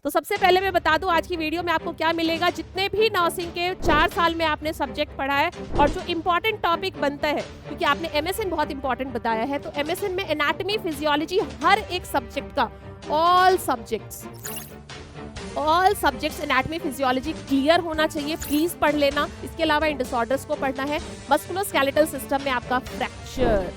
तो सबसे पहले मैं बता दूं आज की वीडियो में आपको क्या मिलेगा। जितने भी नर्सिंग के 4 साल में आपने सब्जेक्ट पढ़ा है और जो इम्पोर्टेंट टॉपिक बनता है, क्योंकि आपने एमएसएन बहुत इंपॉर्टेंट बताया है, तो एमएसएन में एनाटॉमी फिजियोलॉजी हर एक सब्जेक्ट का all subjects anatomy physiology clear होना चाहिए, प्लीज पढ़ लेना। इसके अलावा इन डिसऑर्डर्स को पढ़ना है। मस्कुलोस्केलेटल सिस्टम में आपका fracture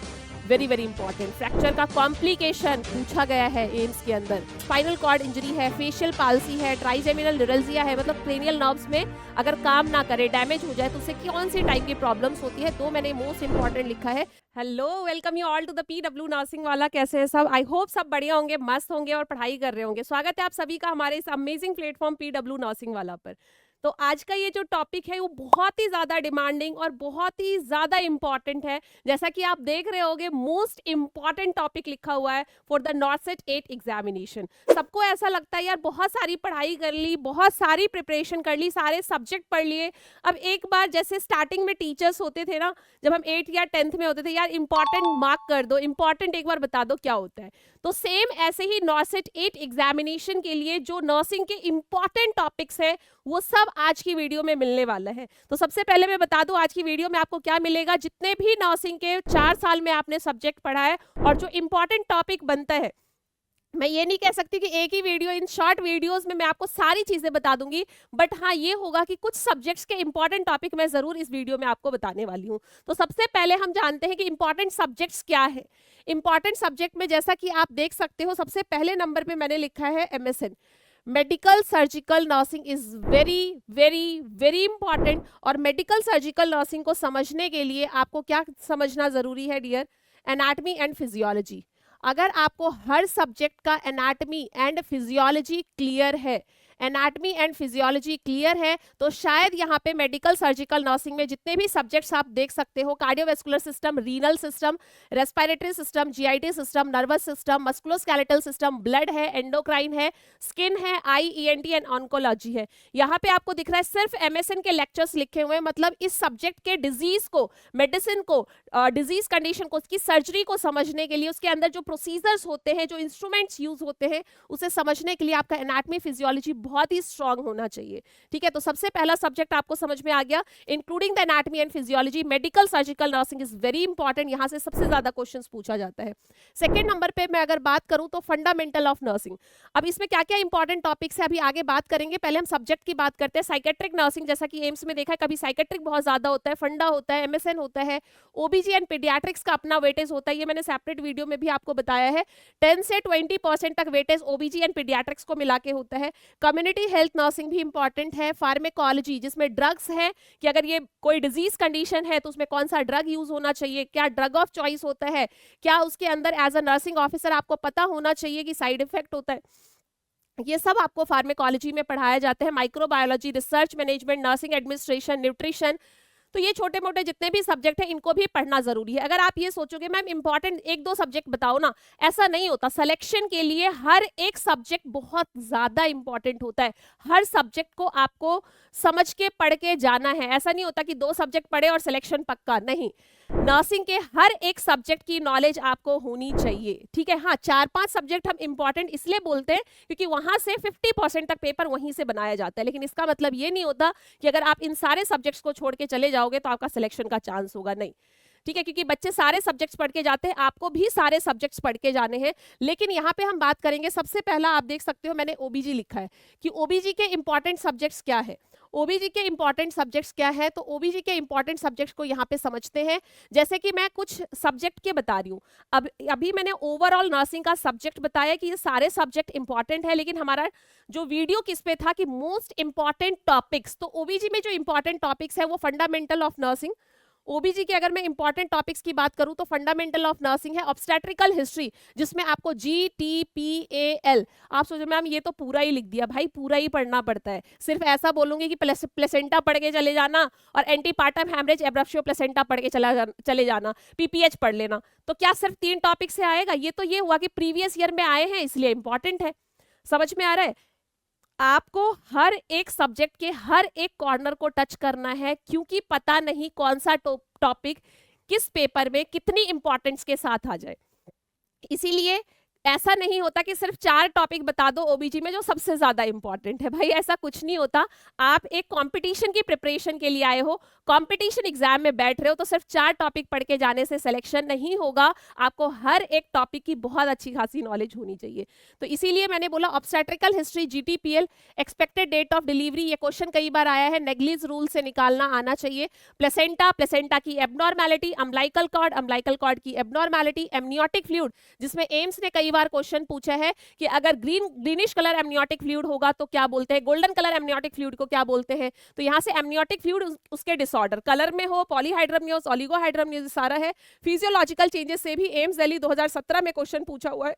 very very important, fracture का कॉम्प्लिकेशन पूछा गया है एम्स के अंदर। स्पाइनल कॉर्ड इंजरी है, फेशियल पाल्सी है, ट्राइजेमिनल न्यूरल्जिया है, मतलब क्रेनियल नर्व्स में अगर काम ना करे, डैमेज हो जाए तो उससे कौन सी टाइप की प्रॉब्लम्स होती है, तो मैंने मोस्ट इंपॉर्टेंट लिखा है। Hello, welcome you all to the PW nursing वाला। कैसे हैं सब? आई होप सब बढ़िया होंगे, मस्त होंगे और पढ़ाई कर रहे होंगे। स्वागत है आप सभी का हमारे इस अमेजिंग प्लेटफॉर्म पीडब्ल्यू नर्सिंग वाला पर। तो आज का ये जो टॉपिक है वो बहुत ही ज्यादा डिमांडिंग और बहुत ही ज्यादा इंपॉर्टेंट है। जैसा कि आप देख रहे होगे, मोस्ट इंपॉर्टेंट टॉपिक लिखा हुआ है फॉर द नॉर्सेट 8 एग्जामिनेशन। सबको ऐसा लगता है यार बहुत सारी पढ़ाई कर ली, बहुत सारी प्रिपरेशन कर ली, सारे सब्जेक्ट पढ़ लिए, अब एक बार जैसे स्टार्टिंग में टीचर्स होते थे ना, जब हम 8 या 10th में होते थे, यार इंपॉर्टेंट मार्क कर दो, इंपॉर्टेंट एक बार बता दो क्या होता है। तो सेम ऐसे ही नॉर्सेट 8 एग्जामिनेशन के लिए जो नर्सिंग के इंपॉर्टेंट टॉपिक्स है वो सब आज की वीडियो में मिलने वाला है। तो सबसे पहले मैं बता दूं आज की वीडियो में आपको क्या मिलेगा। जितने भी नर्सिंग के 4 साल में आपने सब्जेक्ट पढ़ा है और जो इंपॉर्टेंट टॉपिक बनता है, मैं ये नहीं कह सकती कि एक ही वीडियो, इन शॉर्ट वीडियोस में मैं आपको सारी चीजें बता दूंगी, बट हाँ ये होगा कि कुछ सब्जेक्ट्स के इंपॉर्टेंट टॉपिक मैं जरूर इस वीडियो में आपको बताने वाली हूँ। तो सबसे पहले हम जानते हैं कि इंपॉर्टेंट सब्जेक्ट्स क्या है। इंपॉर्टेंट सब्जेक्ट में जैसा कि आप देख सकते हो, सबसे पहले नंबर पे मैंने लिखा है MSN, medical surgical nursing is very very very important. और मेडिकल सर्जिकल नर्सिंग को समझने के लिए आपको क्या समझना जरूरी है डियर? Anatomy and physiology. अगर आपको हर सब्जेक्ट का एनाटमी एंड फिजियोलॉजी क्लियर है, एनाटमी एंड फिजियोलॉजी क्लियर है, तो शायद यहाँ पे मेडिकल सर्जिकल नर्सिंग में जितने भी सब्जेक्ट्स आप देख सकते हो, cardiovascular system, renal system, respiratory system, JIT system, nervous system, musculoskeletal system, blood है, एंडोक्राइन है, स्किन है, आई, ईएनटी एंड ऑन्कोलॉजी है। यहाँ पे आपको दिख रहा है सिर्फ एमएसएन के लेक्चर्स लिखे हुए हैं, मतलब इस सब्जेक्ट के डिजीज को, मेडिसिन को, डिजीज कंडीशन को, उसकी सर्जरी को समझने के लिए, उसके अंदर जो प्रोसीजर्स होते हैं, जो इंस्ट्रूमेंट्स यूज होते हैं, उसे समझने के लिए आपका एनाटमी फिजियोलॉजी बहुत ही स्ट्रांग होना चाहिए। ठीक है, तो सबसे पहला सब्जेक्ट आपको समझ में आ गया, including the anatomy and physiology. Medical surgical nursing is very important, यहां से सबसे ज्यादा क्वेश्चंस पूछा जाता है। सेकंड नंबर पे मैं अगर बात करूं तो फंडामेंटल ऑफ नर्सिंग। अब इसमें क्या क्या इंपॉर्टेंट टॉपिक्स है अभी आगे बात करेंगे, पहले हम सब्जेक्ट की बात करते हैं। साइकेट्रिक नर्सिंग, जैसा कि एम्स में देखा है, कभी साइकेट्रिक बहुत ज्यादा होता है, फंडा होता है, एमएसएन होता है, ओबीजी एंड पीडियाट्रिक्स का अपना वेटेज होता है, ये मैंने सेपरेट वीडियो में भी आपको बताया है। 10 से 20% तक वेटेज ओबीजी एंड पीडियाट्रिक्स को मिला के होता है। कम्युनिटी हेल्थ नर्सिंग भी इंपॉर्टेंट है। फार्मेकोलॉजी, जिसमें ड्रग्स है कि अगर ये कोई डिजीज कंडीशन है तो उसमें कौन सा ड्रग यूज होना चाहिए, क्या ड्रग ऑफ चॉइस होता है, क्या उसके अंदर एज अ नर्सिंग ऑफिसर आपको पता होना चाहिए कि साइड इफेक्ट होता है, ये सब आपको फार्मेकोलॉजी में पढ़ाया जाता है। Microbiology, research management, nursing administration, nutrition, तो ये छोटे मोटे जितने भी सब्जेक्ट हैं इनको भी पढ़ना जरूरी है। अगर आप ये सोचोगे मैम इंपॉर्टेंट एक दो सब्जेक्ट बताओ ना, ऐसा नहीं होता। सिलेक्शन के लिए हर एक सब्जेक्ट बहुत ज्यादा इंपॉर्टेंट होता है। हर सब्जेक्ट को आपको समझ के पढ़ के जाना है। ऐसा नहीं होता कि 2 सब्जेक्ट पढ़े और सिलेक्शन पक्का, नहीं। नर्सिंग के हर एक सब्जेक्ट की नॉलेज आपको होनी चाहिए। ठीक है, हाँ 4-5 सब्जेक्ट हम इंपॉर्टेंट इसलिए बोलते हैं क्योंकि वहां से 50% तक पेपर वहीं से बनाया जाता है, लेकिन इसका मतलब ये नहीं होता कि अगर आप इन सारे सब्जेक्ट्स को छोड़ के चले जाओगे तो आपका सिलेक्शन का चांस होगा, नहीं। ठीक है, क्योंकि बच्चे सारे सब्जेक्ट्स पढ़ के जाते हैं, आपको भी सारे सब्जेक्ट्स पढ़ के जाने हैं। लेकिन यहाँ पे हम बात करेंगे, सबसे पहला आप देख सकते हो मैंने ओबीजी लिखा है कि ओबीजी के इंपॉर्टेंट सब्जेक्ट्स क्या है। ओबीजी के इंपॉर्टेंट सब्जेक्ट्स क्या है, तो ओबीजी के इंपॉर्टेंट सब्जेक्ट्स को यहाँ पे समझते हैं। जैसे कि मैं कुछ सब्जेक्ट के बता रही हूँ। अब अभी मैंने ओवरऑल नर्सिंग का सब्जेक्ट बताया कि ये सारे सब्जेक्ट इंपॉर्टेंट है, लेकिन हमारा जो वीडियो किस पे था कि मोस्ट इंपॉर्टेंट टॉपिक्स, तो ओबीजी में जो इंपॉर्टेंट टॉपिक्स है वो फंडामेंटल ऑफ नर्सिंग। ओबीजी के अगर मैं इंपॉर्टेंट टॉपिक्स की बात करूं तो फंडामेंटल ऑफ नर्सिंग है, ऑब्स्टेट्रिकल हिस्ट्री, जिसमें आपको GTPAL, आप सोचो मैम ये तो पूरा ही लिख दिया, भाई पूरा ही पढ़ना पड़ता है। सिर्फ ऐसा बोलूंगी कि प्लेसेंटा पढ़ के चले जाना और एंटीपार्टम हैमरेज एब्रप्शियो प्लेसेंटा पढ़ के चले जाना, PPH पढ़ लेना, तो क्या सिर्फ 3 टॉपिक से आएगा? ये तो ये हुआ कि प्रीवियस ईयर में आए हैं इसलिए इंपॉर्टेंट है। समझ में आ रहा है? आपको हर एक सब्जेक्ट के हर एक कॉर्नर को टच करना है, क्योंकि पता नहीं कौन सा टॉपिक किस पेपर में कितनी इंपॉर्टेंस के साथ आ जाए। इसीलिए ऐसा नहीं होता कि सिर्फ 4 टॉपिक बता दो ओबीजी में जो सबसे ज्यादा इंपॉर्टेंट है, भाई ऐसा कुछ नहीं होता। आप एक कंपटीशन की प्रिपरेशन के लिए आए हो, कंपटीशन एग्जाम में बैठ रहे हो, तो सिर्फ 4 टॉपिक पढ़ के जाने से सिलेक्शन नहीं होगा, आपको हर एक टॉपिक की बहुत अच्छी खासी नॉलेज होनी चाहिए। तो इसीलिए मैंने बोला obstetrical history GTPL, expected date of delivery, ये क्वेश्चन कई बार आया है, नेग्लिज रूल से निकालना आना चाहिए। प्लेसेंटा, प्लेसेंटा की एबनॉर्मेलिटी, अम्बिलिकल कॉर्ड की एबनॉर्मेलिटी, एमनियोटिक फ्लूइड, जिसमें एम्स ने कई बार क्वेश्चन पूछा है कि अगर ग्रीनिश कलर एमनियोटिक फ्लूइड होगा तो क्या बोलते हैं, गोल्डन कलर एमनियोटिक फ्लूइड को क्या बोलते हैं। तो यहाँ से एमनियोटिक फ्लूइड उसके डिसऑर्डर, कलर में हो, पॉलीहाइड्रमनियोस, ओलिगोहाइड्रमनियोस, सारा है। फिजियोलॉजिकल चेंजेस से भी एम्स दिल्ली 2017 में क्वेश्चन पूछा हुआ है,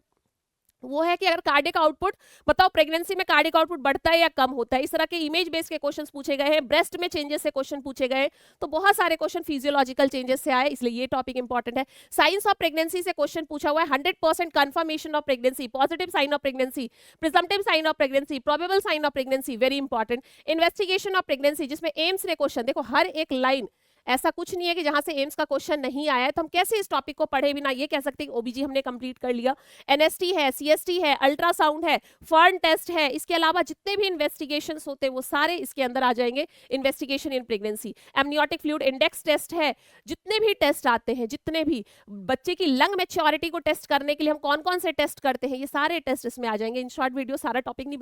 वो है कि अगर कार्डिक आउटपुट बताओ, प्रेगनेंसी में कार्डिक आउटपुट बढ़ता है या कम होता है। इस तरह के इमेज बेस्ड के क्वेश्चंस पूछे गए हैं, ब्रेस्ट में चेंजेस से क्वेश्चन पूछे गए, तो बहुत सारे क्वेश्चन फिजियोलॉजिकल चेंजेस से आए, इसलिए ये टॉपिक इंपॉर्टेंट है। साइंस ऑफ प्रेगनेंसी से क्वेश्चन पूछा हुआ है, 100% confirmation of pregnancy, positive sign of pregnancy, presumptive sign of pregnancy, probable sign of pregnancy, very important. Investigation of pregnancy, जिसमें एम्स ने क्वेश्चन, देखो हर एक लाइन, ऐसा कुछ नहीं है कि जहां से एम्स का क्वेश्चन नहीं आया है, तो हम कैसे इस टॉपिक को पढ़े बिना ये कह सकते हैं ओबीजी हमने कंप्लीट कर लिया। एनएसटी है, सीएसटी है, अल्ट्रासाउंड है, फर्न टेस्ट है, इसके अलावा जितने भी इन्वेस्टिगेशंस होते हैं वो सारे इसके अंदर आ जाएंगे। Investigation in pregnancy, amniotic fluid index test है, जितने भी टेस्ट आते हैं, जितने भी बच्चे की लंग मैच्योरिटी को टेस्ट करने के लिए हम कौन कौन से टेस्ट करते हैं, ये सारे टेस्ट इसमें आ जाएंगे। इन शॉर्ट वीडियो सारा टॉपिक नहीं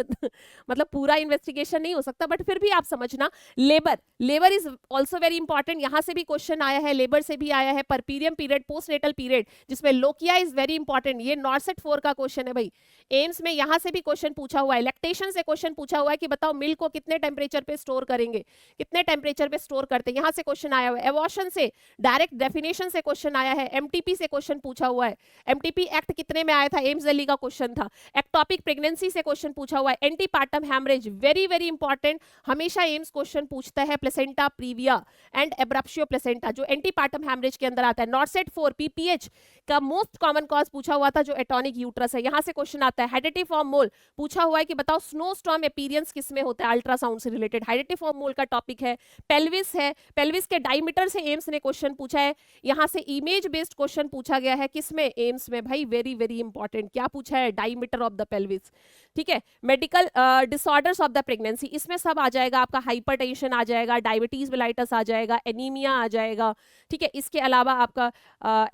मतलब पूरा इन्वेस्टिगेशन नहीं हो सकता, बट फिर भी आप समझना। Labour is also very important, यहां से भी क्वेश्चन आया है, लेबर से भी आया है। परपीरियम पीरियड, पोस्टनेटल पीरियड, जिसमें लोकिया इज वेरी इंपॉर्टेंट, ये नॉर्सेट 4 का क्वेश्चन है भाई, एम्स में यहां से भी क्वेश्चन पूछा हुआ है। लैक्टेशन से क्वेश्चन पूछा हुआ है कि बताओ मिल्क को कितने टेम्परेचर पे स्टोर करेंगे, कितने टेम्परेचर पे स्टोर करते हैं, यहां से क्वेश्चन आया हुआ है। एवॉर्शन से, डायरेक्ट डेफिनेशन से क्वेश्चन आया है। एमटीपी से क्वेश्चन पूछा हुआ है, एमटीपी एक्ट कितने में आया था, एम्स दिल्ली का क्वेश्चन था। एक्टोपिक प्रेगनेंसी से क्वेश्चन पूछा हुआ है। Antepartum haemorrhage, very very important, हमेशा एम्स क्वेश्चन पूछता है। Placenta previa and abruptio placenta, जो एंटीपार्टम हैमरेज के अंदर आता है। नॉर्सेट 4 पीपीएच का मोस्ट कॉमन कॉज पूछा हुआ था, जो एटॉनिक यूट्रस है, यहां से क्वेश्चन आता है। हाइडेटिफॉर्म मोल पूछा हुआ है कि बताओ स्नो स्टॉर्म अपीयरेंस किस में होता है, अल्ट्रासाउंड से रिलेटेड, हाइडेटिफॉर्म मोल का टॉपिक है। पेल्विस है, पेल्विस के डायमीटर से एम्स ने क्वेश्चन पूछा है। यहां से इमेज बेस्ड क्वेश्चन पूछा गया है, किसमें, एम्स में भाई, वेरी वेरी इंपॉर्टेंट, क्या पूछा है, डायमीटर ऑफ द पेल्विस, ठीक है। Medical disorders of the pregnancy, इसमें सब आ जाएगा आपका, हाइपरटेंशन आ जाएगा, डायबिटीज मेलाइटस आ जाएगा, एनीमिया आ जाएगा, ठीक है। इसके अलावा आपका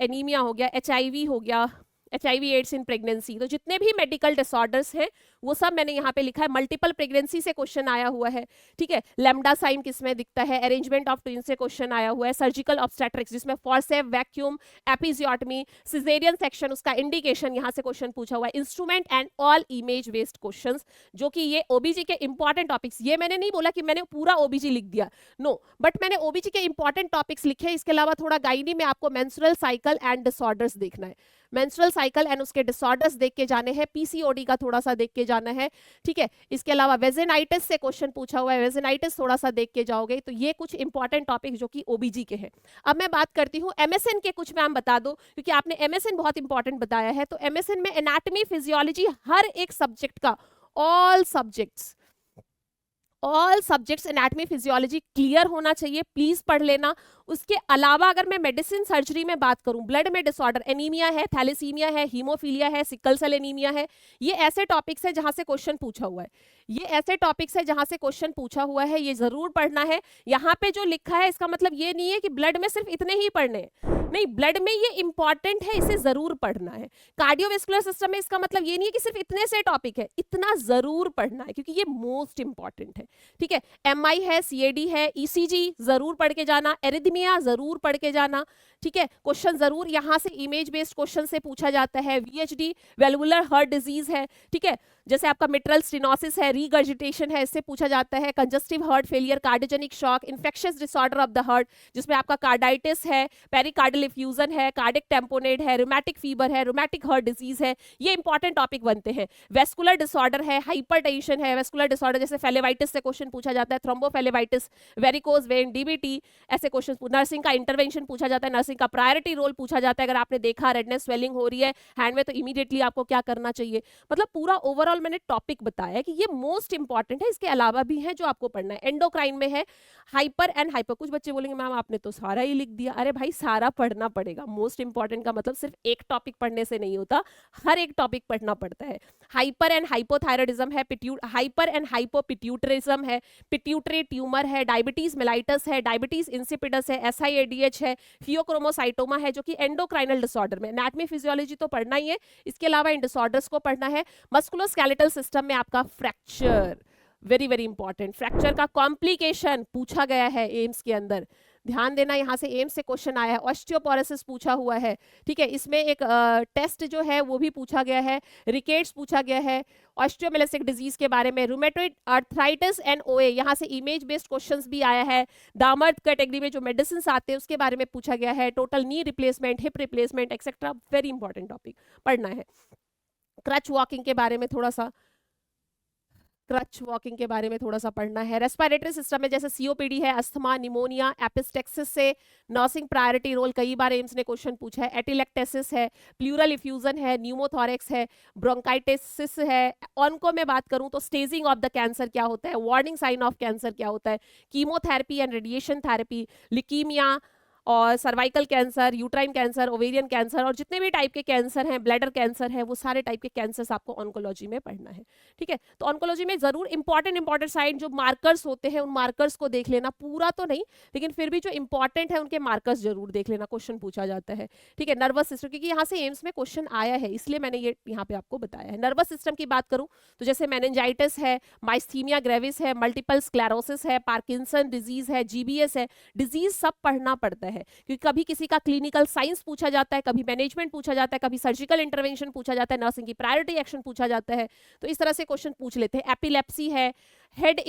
एनीमिया हो गया, एचआईवी हो गया, एचआईवी एड्स इन प्रेगनेंसी, तो जितने भी मेडिकल डिसऑर्डर्स हैं वो सब मैंने यहाँ पे लिखा है। मल्टीपल प्रेगनेंसी से क्वेश्चन आया हुआ है, ठीक है। लैम्डा साइन किसमें दिखता है, अरेंजमेंट ऑफ ट्विन से क्वेश्चन आया हुआ है। सर्जिकल ऑब्स्टेट्रिक्स, जिसमें forceps, vacuum, episiotomy, caesarean section, उसका इंडिकेशन, यहाँ से क्वेश्चन पूछा हुआ है। Instrument and all image based questions, जो कि ये ओबीजी के इंपॉर्टेंट टॉपिक्स, ये मैंने नहीं बोला कि मैंने पूरा ओबीजी लिख दिया, नो, बट मैंने ओबीजी के इंपॉर्टेंट टॉपिक्स लिखे। इसके अलावा थोड़ा गाइनी में आपको मेंस्ट्रुअल साइकिल एंड डिसऑर्डर्स देखना है, मेंस्ट्रुअल साइकिल एंड उसके डिसऑर्डर्स देख के जाने हैं। पीसीओडी का थोड़ा सा देख के जाना है, ठीक है। इसके अलावा वेजिनाइटिस से क्वेश्चन पूछा हुआ है, वेजिनाइटिस थोड़ा सा देख के जाओगे। तो ये कुछ इंपॉर्टेंट टॉपिक जो कि ओबीजी के हैं। अब मैं बात करती हूँ एमएसएन के, कुछ मैम बता दो, क्योंकि आपने एमएसएन बहुत इंपॉर्टेंट बताया है। तो एमएसएन में एनाटॉमी, फिजियोलॉजी, हर एक सब्जेक्ट का, all subjects anatomy physiology clear होना चाहिए, प्लीज पढ़ लेना। उसके अलावा अगर मैं मेडिसिन सर्जरी में बात करूं, ब्लड में डिसऑर्डर, एनीमिया है, थैलेसीमिया है, हीमोफीलिया है, सिकल सेल एनीमिया है, ये ऐसे टॉपिक्स है जहां से क्वेश्चन पूछा हुआ है, ये ऐसे टॉपिक्स है जहां से क्वेश्चन पूछा हुआ है, ये जरूर पढ़ना है। यहाँ पे जो लिखा है इसका मतलब ये नहीं है कि ब्लड में सिर्फ इतने ही पढ़ने हैं, नहीं, ब्लड में ये इंपॉर्टेंट है, इसे जरूर पढ़ना है। कार्डियोवेस्कुलर सिस्टम में इसका मतलब ये नहीं है कि सिर्फ इतने से टॉपिक है, इतना जरूर पढ़ना है क्योंकि ये मोस्ट इंपॉर्टेंट है, ठीक है। एमआई है, सीएडी है, ईसीजी जरूर पढ़ के जाना, एरिथमिया जरूर पढ़ के जाना, ठीक है। क्वेश्चन जरूर यहां से इमेज बेस्ड क्वेश्चन से पूछा जाता है। वीएचडी, वेलवुलर हार्ट डिजीज है, ठीक है, जैसे आपका मिट्रल स्टेनोसिस है, रीगर्जिटेशन है, इससे पूछा जाता है। Congestive heart failure, cardiogenic shock, infectious disorder of the heart, जिसमें आपका कार्डाइटिस है, पेरिकार्डियल इफ्यूजन है, कार्डिक टेम्पोनेट है, रूमेटिक फीवर है, रूमेटिक हार्ट डिजीज है, ये इंपॉर्टेंट टॉपिक बनते हैं। वेस्कुलर डिसऑर्डर है, हाइपरटेंशन है, वेस्कुलर डिसऑर्डर जैसे फेलेवाइटिस से क्वेश्चन पूछा जाता है, थ्रोम्बोफेलेवाइटिस, वेरिकोज वेन, डीबीटी, ऐसे क्वेश्चन। नर्सिंग का इंटरवेंशन पूछा जाता है, नर्सिंग नर्सिंग का प्रायोरिटी रोल पूछा जाता है। अगर आपने देखा रेडनेस स्वेलिंग हो रही है हैंड में तो इमीडिएटली आपको क्या करना चाहिए। मतलब पूरा ओवरऑल मैंने टॉपिक बताया कि ये मोस्ट इंपॉर्टेंट है। इसके अलावा भी है जो आपको पढ़ना है। एंडोक्राइन में है हाइपर एंड हाइपर। कुछ बच्चे बोलेंगे मैम आपने तो सारा ही लिख दिया। अरे भाई सारा पढ़ना पड़ेगा। मोस्ट इंपॉर्टेंट का मतलब सिर्फ एक टॉपिक पढ़ने से नहीं होता, हर एक टॉपिक पढ़ना पड़ता है। हाइपर एंड हाइपोथायराइडिज्म है, हाइपर एंड हाइपोपिट्यूटरिज्म है, पिट्यूटरी ट्यूमर है, डायबिटीज मेलाइटस है, डायबिटीज इंसिपिडस है, एसआईएडीएच है, फियोक्रोमोसाइटोमा है जो कि एंडोक्राइनल डिसऑर्डर में। एनाटॉमी फिजियोलॉजी तो पढ़ना ही है, इसके अलावा इन डिसऑर्डर्स को पढ़ना है। मस्कुलोस्केलेटल सिस्टम में आपका fracture very very important. Fracture का कॉम्प्लिकेशन पूछा गया है एम्स के अंदर, ध्यान देना। यहाँ से एम्स से क्वेश्चन आया है। ऑस्टियोपोरोसिस पूछा हुआ है, ठीक है। इसमें एक टेस्ट जो है वो भी पूछा गया है। रिकेट्स पूछा गया है। ऑस्टियोमेलेसिक डिजीज के बारे में, रूमेटॉइड आर्थराइटिस एंड ओए, यहाँ से इमेज बेस्ड क्वेश्चंस भी आया है। दामर्द कैटेगरी में जो मेडिसिन आते हैं उसके बारे में पूछा गया है। Total knee replacement, hip replacement etcetera, very important topic पढ़ना है। क्रच वॉकिंग के बारे में थोड़ा सा, क्रच वॉकिंग के बारे में थोड़ा सा पढ़ना है। रेस्पिरेटरी सिस्टम में जैसे सीओपीडी है, अस्थमा, निमोनिया, एपिस्टेक्सिस से नर्सिंग प्रायोरिटी रोल कई बार एम्स ने क्वेश्चन पूछा है। एटिलेक्टेसिस है, प्लूरल इफ्यूजन है, न्यूमोथोरेक्स है, ब्रोंकाइटिस है। ऑनको में बात करूं तो स्टेजिंग ऑफ द कैंसर क्या होता है, वार्निंग साइन ऑफ कैंसर क्या होता है, कीमोथेरेपी एंड रेडिएशन थेरेपी, लिकीमिया और cervical cancer, uterine cancer, ovarian cancer और जितने भी टाइप के कैंसर हैं, ब्लैडर कैंसर है, वो सारे टाइप के कैंसर्स आपको ऑन्कोलॉजी में पढ़ना है, ठीक है। तो ऑन्कोलॉजी में जरूर इंपॉर्टेंट साइड जो मार्कर्स होते हैं उन मार्कर्स को देख लेना, पूरा तो नहीं लेकिन फिर भी जो इंपॉर्टेंट है उनके मार्कर्स जरूर देख लेना, क्वेश्चन पूछा जाता है, ठीक है। नर्वस सिस्टम, क्योंकि यहाँ से एम्स में क्वेश्चन आया है इसलिए मैंने ये यहाँ पे आपको बताया है। नर्वस सिस्टम की बात करूँ तो जैसे मेनिंजाइटिस है, माइस्थीमिया ग्रेविस है, मल्टीपल स्क्लेरोसिस है, पार्किंसन डिजीज है, जीबीएस है, डिजीज सब पढ़ना पड़ता है क्योंकि कभी किसी का क्लिनिकल साइंस पूछा जाता है, कभी मैनेजमेंट पूछा जाता है, कभी सर्जिकल इंटरवेंशन पूछा जाता है, नर्सिंग की प्रायोरिटी एक्शन पूछा जाता है, तो इस तरह से क्वेश्चन पूछ लेते हैं। एपिलेप्सी है, हेड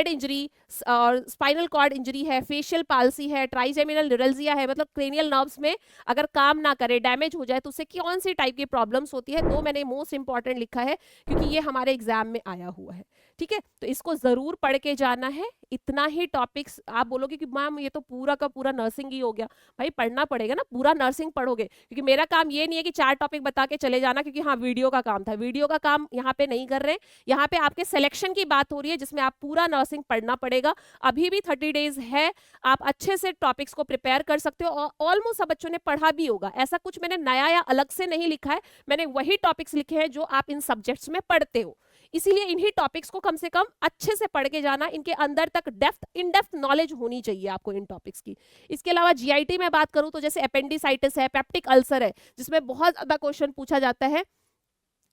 इंजरी और स्पाइनल कॉर्ड इंजरी है, फेशियल पाल्सी है, ट्राइजेमिनल न्यूरल्जिया है, मतलब क्रेनियल नर्व्स में अगर काम ना करे, डैमेज हो जाए तो उससे कौन सी टाइप की प्रॉब्लम्स होती है, तो मैंने मोस्ट इंपॉर्टेंट लिखा है क्योंकि ये हमारे एग्जाम में आया हुआ है, ठीक है। तो इसको जरूर पढ़ के जाना है। इतना ही टॉपिक्स, आप बोलोगे कि मैम ये तो पूरा का पूरा नर्सिंग ही हो गया, भाई पढ़ना पड़ेगा ना, पूरा नर्सिंग पढ़ोगे, क्योंकि मेरा काम ये नहीं है कि 4 टॉपिक बता के चले जाना, क्योंकि हाँ वीडियो का काम था, वीडियो का काम यहाँ पे नहीं कर रहे हैं, यहाँ पे आपके सिलेक्शन की बात हो रही है जिसमें आप पूरा नर्सिंग पढ़ना पड़ेगा। अभी भी 30 डेज है, आप अच्छे से टॉपिक्स को प्रिपेयर कर सकते हो और ऑलमोस्ट सब बच्चों ने पढ़ा भी होगा। ऐसा कुछ मैंने नया या अलग से नहीं लिखा है, मैंने वही टॉपिक्स लिखे हैं जो आप इन सब्जेक्ट्स में पढ़ते हो, इसीलिए इन्हीं टॉपिक्स को कम से कम अच्छे से पढ़ के जाना, इनके अंदर तक इन डेप्थ नॉलेज होनी चाहिए आपको इन टॉपिक्स की। इसके अलावा जीआईटी में बात करूं तो जैसे अपेंडिसाइटिस है, पेप्टिक अल्सर है जिसमें बहुत ज्यादा क्वेश्चन पूछा जाता है,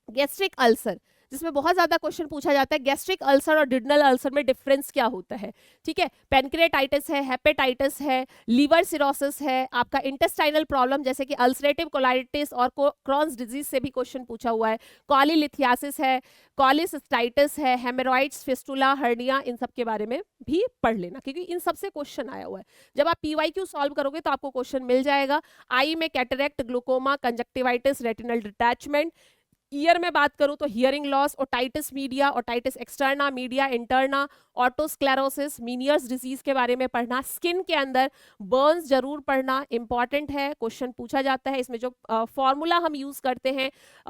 गैस्ट्रिक अल्सर जिसमें बहुत ज्यादा क्वेश्चन पूछा जाता है, गैस्ट्रिक अल्सर और डिडनल अल्सर में डिफरेंस क्या होता है, ठीक है। पेनक्रियाटाइटिस है, हेपेटाइटिस है, लीवर सिरोसिस है, आपका इंटेस्टाइनल प्रॉब्लम जैसे कि अल्सरेटिव कोलाइटिस और क्रॉन्स डिजीज से भी क्वेश्चन पूछा हुआ है, कॉलीलिथियासिस है, कॉलिसिस्टाइटिस है, हेमोरॉइड्स, फिस्टुला, हर्निया, इन सब के बारे में भी पढ़ लेना क्योंकि इन सबसे क्वेश्चन आया हुआ है। जब आप पीवाईक्यू सॉल्व करोगे तो आपको क्वेश्चन मिल जाएगा। आई में cataract, glaucoma, conjunctivitis, retinal detachment. Ear में बात करूं तो hearing loss, otitis media, otitis externa, media interna, otosclerosis, Meniere's disease के बारे में पढ़ना। स्किन के अंदर बर्न्स जरूर पढ़ना, इंपॉर्टेंट है, क्वेश्चन पूछा जाता है। इसमें जो फॉर्मूला हम यूज करते हैं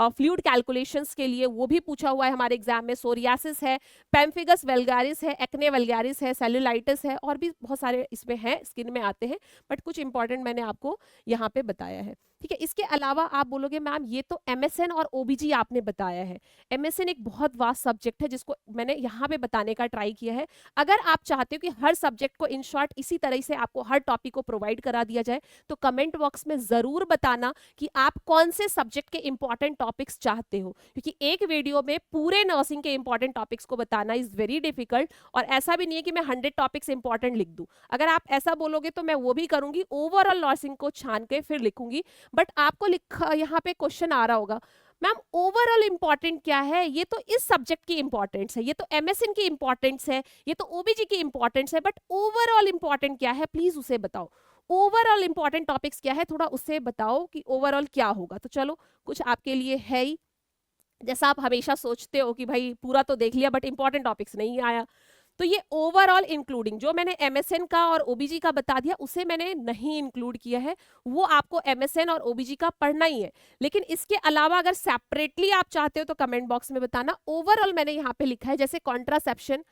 फ्लूइड कैलकुलेशंस के लिए वो भी पूछा हुआ है हमारे एग्जाम में। सोरियासिस है, पेम्फिगस वल्गारिस है, एक्ने वल्गारिस है, सेलुलाइटिस है और भी बहुत सारे इसमें है, स्किन में आते हैं, बट कुछ इंपॉर्टेंट मैंने आपको यहाँ पे बताया है, ठीक है। इसके अलावा आप बोलोगे मैम ये तो एमएसएन और ओबीजी आपने बताया है। एमएसएन एक बहुत वास्ट सब्जेक्ट है जिसको मैंने यहाँ पे बताने का ट्राई किया है। अगर आप चाहते हो कि हर सब्जेक्ट को इन शॉर्ट इसी तरह से आपको हर टॉपिक को प्रोवाइड करा दिया जाए तो कमेंट बॉक्स में जरूर बताना कि आप कौन से सब्जेक्ट के इंपॉर्टेंट टॉपिक्स चाहते हो, क्योंकि एक वीडियो में पूरे नर्सिंग के इंपॉर्टेंट टॉपिक्स को बताना इज वेरी डिफिकल्ट। और ऐसा भी नहीं है कि मैं 100 टॉपिक्स इंपॉर्टेंट लिख दूं, अगर आप ऐसा बोलोगे तो मैं वो भी करूंगी, ओवरऑल नर्सिंग को छान के फिर लिखूंगी। बट आपको लिखा यहाँ पे क्वेश्चन आ रहा होगा मैम ओवरऑल इंपॉर्टेंट क्या है, ये तो इस सब्जेक्ट की इंपॉर्टेंस है, ये तो एमएसएन की इंपॉर्टेंस है, ये तो ओबीजी की इंपॉर्टेंस है, बट ओवरऑल इंपॉर्टेंट क्या है प्लीज उसे बताओ। ओवरऑल इंपॉर्टेंट टॉपिक्स क्या है थोड़ा उससे बताओ कि ओवरऑल क्या होगा। तो चलो कुछ आपके लिए है ही, जैसा आप हमेशा सोचते हो कि भाई पूरा तो देख लिया बट इंपॉर्टेंट टॉपिक्स नहीं आया, तो ये ओवरऑल इंक्लूडिंग जो मैंने एमएसएन का और ओबीजी का बता दिया उसे मैंने नहीं इंक्लूड किया है, वो आपको एमएसएन और ओबीजी का पढ़ना ही है। लेकिन इसके अलावा अगर सेपरेटली आप चाहते हो तो कमेंट बॉक्स में बताना। ओवरऑल मैंने यहाँ पे लिखा है जैसे कॉन्ट्रासेप्शन,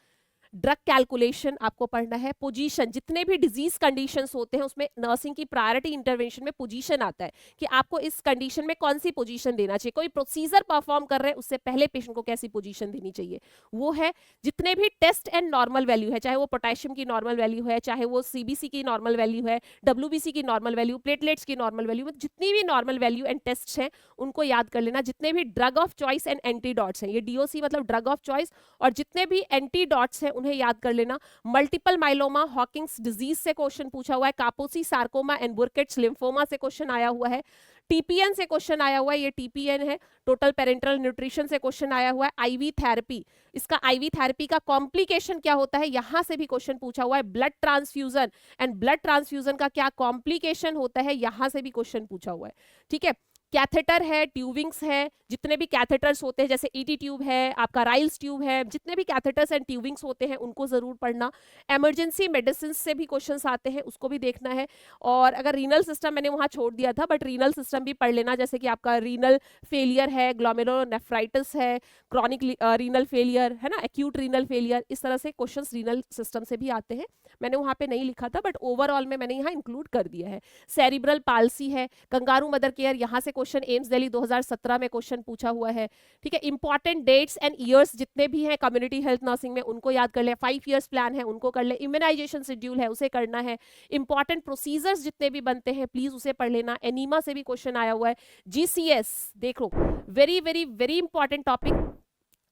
ड्रग कैलकुलेशन आपको पढ़ना है, पोजीशन, जितने भी डिजीज कंडीशंस होते हैं उसमें नर्सिंग की प्रायोरिटी इंटरवेंशन में पोजीशन आता है कि आपको इस कंडीशन में कौन सी पोजीशन देना चाहिए, कोई प्रोसीजर परफॉर्म कर रहे हैं उससे पहले पेशेंट को कैसी पोजीशन देनी चाहिए, वो है। जितने भी टेस्ट एंड नॉर्मल वैल्यू है, चाहे वो पोटेशियम की नॉर्मल वैल्यू है, चाहे वो सीबीसी की नॉर्मल वैल्यू है, डब्ल्यूबीसी की नॉर्मल वैल्यू, प्लेटलेट्स की नॉर्मल वैल्यू, जितनी भी नॉर्मल वैल्यू एंड टेस्ट हैं उनको याद कर लेना। जितने भी ड्रग ऑफ चॉइस एंड एंटीडॉट्स हैं, ये डीओसी मतलब ड्रग ऑफ चॉइस, और जितने भी एंटीडॉट्स हैं उन्हें याद कर लेना। मल्टीपल माइलोमा, हॉकिंग्स डिजीज से क्वेश्चन पूछा हुआ है, कापोसी सार्कोमा एंड बुर्किट्स लिम्फोमा से क्वेश्चन आया हुआ है, टीपीएन से क्वेश्चन आया हुआ है, ये टीपीएन है, टोटल पेरेंटल न्यूट्रिशन से क्वेश्चन आया हुआ है, आईवी थेरेपी, इसका आईवी थेरेपी का कॉम्प्लिकेशन क्या होता है यहां से भी क्वेश्चन पूछा हुआ है, blood transfusion and blood transfusion का क्या कॉम्प्लिकेशन होता है यहां से भी क्वेश्चन पूछा हुआ है। ठीक है, कैथेटर है, ट्यूबिंग्स है, जितने भी कैथेटर्स होते हैं जैसे ईटी ट्यूब है, आपका राइल्स ट्यूब है, जितने भी कैथेटर्स एंड ट्यूबिंग्स होते हैं उनको जरूर पढ़ना। इमरजेंसी मेडिसिन से भी क्वेश्चंस आते हैं, उसको भी देखना है। और अगर रीनल सिस्टम मैंने वहां छोड़ दिया था, बट रीनल सिस्टम भी पढ़ लेना, जैसे कि आपका रीनल फेलियर है, ग्लोमेरुलोनेफ्राइटिस है, क्रॉनिक रीनल फेलियर है ना, एक्यूट रीनल फेलियर, इस तरह से क्वेश्चंस रीनल सिस्टम से भी आते हैं। मैंने वहां पे नहीं लिखा था बट ओवरऑल में मैंने यहाँ इंक्लूड कर दिया है। सेरिब्रल पाल्सी है, कंगारू मदर केयर, यहाँ से क्वेश्चन एम्स दिल्ली 2017 में क्वेश्चन पूछा हुआ है। ठीक है, इंपॉर्टेंट डेट्स एंड ईयर्स जितने भी हैं कम्युनिटी हेल्थ नर्सिंग में उनको याद कर ले, 5 इयर्स प्लान है उनको कर ले, इम्यूनाइजेशन शेड्यूल है उसे करना है, इंपॉर्टेंट प्रोसीजर्स जितने भी बनते हैं प्लीज उसे पढ़ लेना। एनीमा से भी क्वेश्चन आया हुआ है, जीसीएस देखो very very very important topic,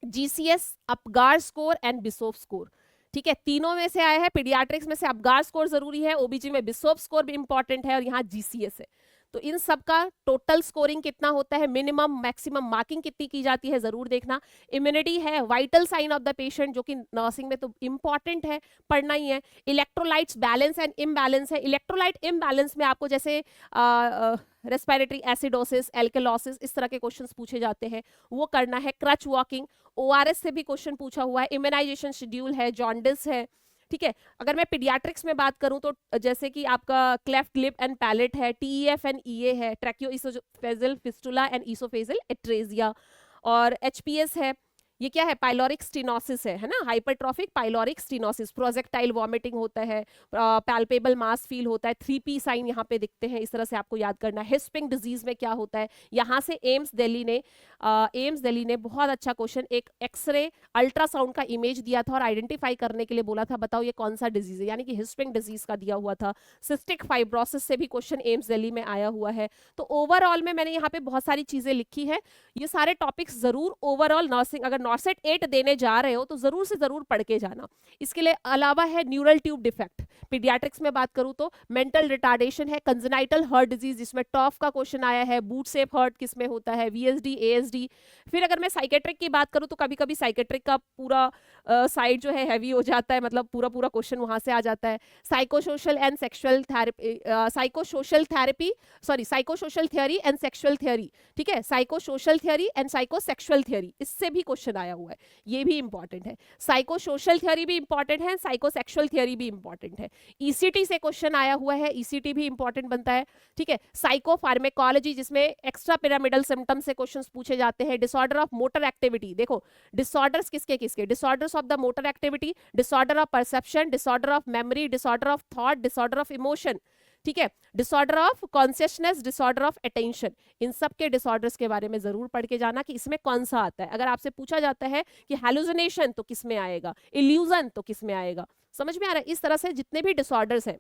GCS, Apgar score and Bishop score. ठीक है, तीनों में से आया है, पीडियाट्रिक्स में से अपगार स्कोर जरूरी है, ओबीजी में बिशोफ स्कोर भी इंपॉर्टेंट है, और यहाँ जीसीएस है। तो इन सब का टोटल स्कोरिंग कितना होता है, मिनिमम मैक्सिमम मार्किंग कितनी की जाती है जरूर देखना। इम्यूनिटी है, vital sign of the patient जो कि नर्सिंग में तो इंपॉर्टेंट है, पढ़ना ही है। इलेक्ट्रोलाइट्स बैलेंस एंड इम्बैलेंस है, इलेक्ट्रोलाइट इम्बैलेंस में आपको जैसे रेस्पिरेटरी एसिडोसिस, एल्केलोसिस, इस तरह के क्वेश्चंस पूछे जाते हैं, वो करना है। क्रच वॉकिंग, ओआरएस से भी क्वेश्चन पूछा हुआ है, इम्यूनाइजेशन शेड्यूल है, जॉन्डिस है। ठीक है, अगर मैं पीडियाट्रिक्स में बात करूं तो जैसे कि आपका क्लेफ्ट लिप एंड पैलेट है, टीईएफ एंड ईए है, ट्रैकियोइसोफेजल फिस्टुला एंड इसोफेजल एट्रेजिया, और एचपीएस है, ये क्या है, पाइलोरिक स्टेनोसिस है ना, hypertrophic pyloric stenosis, projectile vomiting होता है, पैल्पेबल मास फील होता है, 3P साइन यहाँ पे दिखते हैं, इस तरह से आपको याद करना है। हिस्पिंग डिजीज में क्या होता है, यहाँ से एम्स दिल्ली ने बहुत अच्छा क्वेश्चन, एक एक्सरे अल्ट्रासाउंड का इमेज दिया था और आइडेंटिफाई करने के लिए बोला था, बताओ ये कौन सा डिजीज है, यानी कि हिस्पिंग डिजीज का दिया हुआ था। सिस्टिक फाइब्रोसिस से भी क्वेश्चन एम्स दिल्ली में आया हुआ है। तो ओवरऑल में मैंने यहाँ पे बहुत सारी चीजें लिखी है, ये सारे टॉपिक्स जरूर ओवरऑल नर्सिंग अगर नॉर्सेट 8 देने जा रहे हो तो जरूर से जरूर पढ़ के जाना। इसके लिए अलावा है न्यूरल ट्यूब डिफेक्ट, पीडियाट्रिक्स में बात करूं तो मेंटल रिटार्डेशन है, कंजेनाइटल हार्ट डिजीज जिसमें टॉफ का क्वेश्चन आया है, बूट सेप हर्ट किसमें होता है, वीएसडी, एएसडी। फिर अगर मैं साइकेट्रिक की बात करूं तो कभी कभी साइकेट्रिक का पूरा साइड जो है हैवी हो जाता है, मतलब पूरा पूरा क्वेश्चन वहां से आ जाता है। Psychosocial and sexual therapy, psychosocial theory and sexual theory. ठीक है, psychosocial theory and psychosexual theory, इससे भी क्वेश्चन आया हुआ है, ये भी इंपॉर्टेंट है। साइकोसोशल थियरी भी इंपॉर्टेंट है, साइकोसेक्सुअल थियरी भी इंपॉर्टेंट है। ईसीटी से क्वेश्चन आया हुआ है, ईसीटी भी इंपॉर्टेंट बनता है। ठीक है, साइकोफार्मेकोलॉजी जिसमें एक्स्ट्रा पिरामिडल सिम्टम्स से क्वेश्चंस पूछे जाते हैं। डिसऑर्डर ऑफ मोटर एक्टिविटी, देखो डिसऑर्डर्स किसके किसके, disorders of the motor activity, disorder of perception, disorder of memory, disorder of thought, disorder of emotion. ठीक है, disorder of consciousness, disorder of attention, इन सब के डिसऑर्डर्स के बारे में जरूर पढ़ के जाना कि इसमें कौन सा आता है। अगर आपसे पूछा जाता है कि हैलुसिनेशन तो किस में आएगा, इल्यूजन तो किस में आएगा, समझ में आ रहा है। इस तरह से जितने भी डिसऑर्डर्स हैं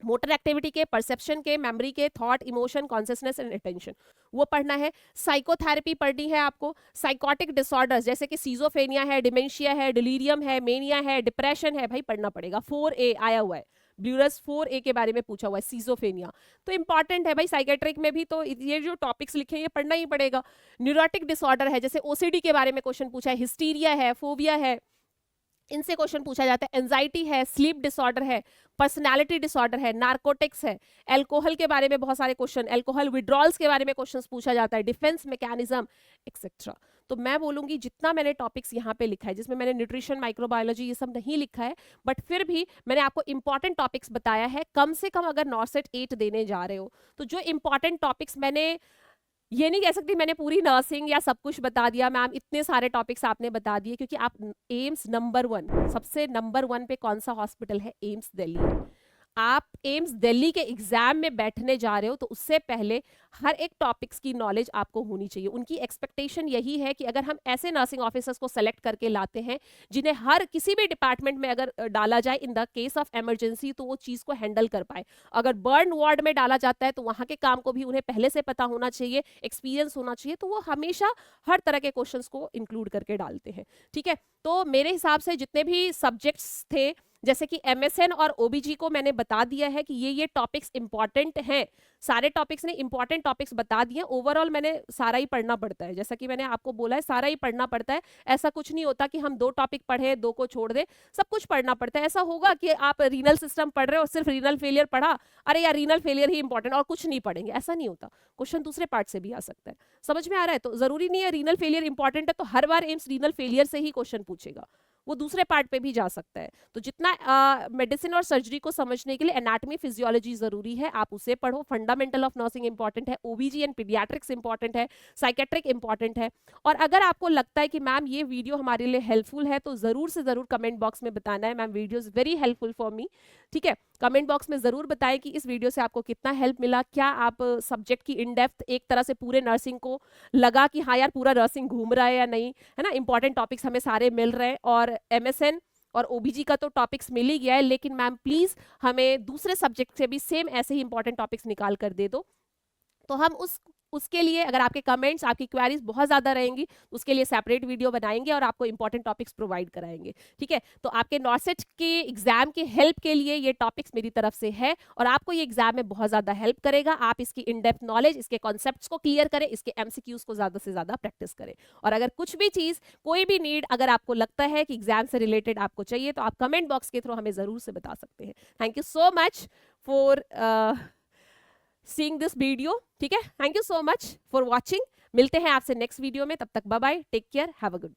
मोटर एक्टिविटी के, परसेप्शन के, मेमोरी के, thought, emotion, consciousness and attention, वो पढ़ना है। साइकोथेरेपी पढ़नी है आपको। साइकोटिक डिसऑर्डर्स जैसे कि सीजोफेनिया है, डिमेंशिया है, डिलीरियम है, मेनिया है, डिप्रेशन है, भाई पढ़ना पड़ेगा। 4A आया हुआ है, ब्लूरस 4A के बारे में पूछा हुआ है, सीजोफेनिया तो इंपॉर्टेंट है भाई। साइकेट्रिक में भी तो ये जो टॉपिक्स लिखे हैं ये पढ़ना ही पड़ेगा। न्यूरोटिक डिसऑर्डर है, जैसे ओसीडी के बारे में क्वेश्चन पूछा है, हिस्टीरिया है, फोबिया है, इनसे क्वेश्चन पूछा जाता है। एंजाइटी है, स्लीप डिसऑर्डर है, पर्सनालिटी डिसऑर्डर है, नार्कोटिक्स है, एल्कोहल के बारे में बहुत सारे क्वेश्चन, एल्कोहल विड्रॉल्स के बारे में क्वेश्चंस पूछा जाता है, डिफेंस मैकेनिज्म एक्सेट्रा। तो मैं बोलूंगी जितना मैंने टॉपिक्स यहाँ पे लिखा है, जिसमें मैंने न्यूट्रिशन, माइक्रोबायोलॉजी ये सब नहीं लिखा है, बट फिर भी मैंने आपको इंपॉर्टेंट टॉपिक्स बताया है। कम से कम अगर नॉर्सेट 8 देने जा रहे हो तो जो इंपॉर्टेंट टॉपिक्स, मैंने ये नहीं कह सकती मैंने पूरी नर्सिंग या सब कुछ बता दिया मैम, इतने सारे टॉपिक्स आपने बता दिए, क्योंकि आप एम्स नंबर 1, सबसे नंबर 1 पे कौन सा हॉस्पिटल है? एम्स दिल्ली। आप एम्स दिल्ली के एग्जाम में बैठने जा रहे हो तो उससे पहले हर एक टॉपिक्स की नॉलेज आपको होनी चाहिए। उनकी एक्सपेक्टेशन यही है कि अगर हम ऐसे नर्सिंग ऑफिसर्स को सेलेक्ट करके लाते हैं जिन्हें हर किसी भी डिपार्टमेंट में अगर डाला जाए in the case of emergency, तो वो चीज को हैंडल कर पाए। अगर बर्न वार्ड में डाला जाता है तो वहां के काम को भी उन्हें पहले से पता होना चाहिए, एक्सपीरियंस होना चाहिए, तो वो हमेशा हर तरह के क्वेश्चंस को इंक्लूड करके डालते हैं। ठीक है, तो मेरे हिसाब से जितने भी सब्जेक्ट्स थे, जैसे कि एमएसएन और ओबीजी को मैंने बता दिया है कि ये टॉपिक्स इंपॉर्टेंट हैं। सारे टॉपिक्स ने इंपॉर्टेंट टॉपिक्स बता दिए। ओवरऑल मैंने सारा ही पढ़ना पड़ता है, जैसा कि मैंने आपको बोला है सारा ही पढ़ना पड़ता है। ऐसा कुछ नहीं होता कि हम 2 टॉपिक पढ़े 2 को छोड़ दे, सब कुछ पढ़ना पड़ता है। ऐसा होगा कि आप रीनल सिस्टम पढ़ रहे हो, सिर्फ रीनल फेलियर पढ़ा, अरे यार रीनल फेलियर ही इंपॉर्टेंट और कुछ नहीं पढ़ेंगे, ऐसा नहीं होता। क्वेश्चन दूसरे पार्ट से भी आ सकता है। समझ में आ रहा है? तो जरूरी नहीं है रीनल फेलियर इंपॉर्टेंट है तो हर बार एम्स रीनल फेलियर से ही क्वेश्चन पूछेगा, वो दूसरे पार्ट पे भी जा सकता है। तो जितना मेडिसिन और सर्जरी को समझने के लिए एनाटॉमी फिजियोलॉजी जरूरी है, आप उसे पढ़ो। फंडामेंटल ऑफ नर्सिंग इंपॉर्टेंट है, ओबीजी एंड पीडियाट्रिक्स इंपॉर्टेंट है, साइकेट्रिक इंपॉर्टेंट है। और अगर आपको लगता है कि मैम ये वीडियो हमारे लिए हेल्पफुल है तो जरूर से जरूर कमेंट बॉक्स में बताना है, ma'am video is very helpful for me. ठीक है, कमेंट बॉक्स में जरूर बताएं कि इस वीडियो से आपको कितना हेल्प मिला, क्या आप सब्जेक्ट की इन डेप्थ एक तरह से पूरे नर्सिंग को लगा कि हाँ यार पूरा नर्सिंग घूम रहा है या नहीं, है ना। इंपॉर्टेंट टॉपिक्स हमें सारे मिल रहे हैं और एमएसएन और ओबीजी का तो टॉपिक्स मिल ही गया है, लेकिन मैम प्लीज हमें दूसरे सब्जेक्ट से भी सेम ऐसे ही इंपॉर्टेंट टॉपिक्स निकाल कर दे दो। तो हम उसके लिए अगर आपके कमेंट्स, आपकी क्वेरीज बहुत ज्यादा रहेंगी, उसके लिए सेपरेट वीडियो बनाएंगे और आपको इंपॉर्टेंट टॉपिक्स प्रोवाइड कराएंगे। ठीक है, तो आपके नॉर्सेट के एग्जाम के हेल्प के लिए ये टॉपिक्स मेरी तरफ से है और आपको ये एग्जाम में बहुत ज्यादा हेल्प करेगा। आप इसकी इन डेप्थ नॉलेज, इसके कॉन्सेप्ट्स को क्लियर करें, इसके एमसीक्यूज को ज्यादा से ज्यादा प्रैक्टिस करें। और अगर कुछ भी चीज, कोई भी नीड अगर आपको लगता है कि एग्जाम से रिलेटेड आपको चाहिए तो आप कमेंट बॉक्स के थ्रू हमें जरूर से बता सकते हैं। Thank you so much for seeing this video. ठीक है, thank you so much for watching. मिलते हैं आपसे नेक्स्ट वीडियो में, तब तक bye bye, take care, have a good day.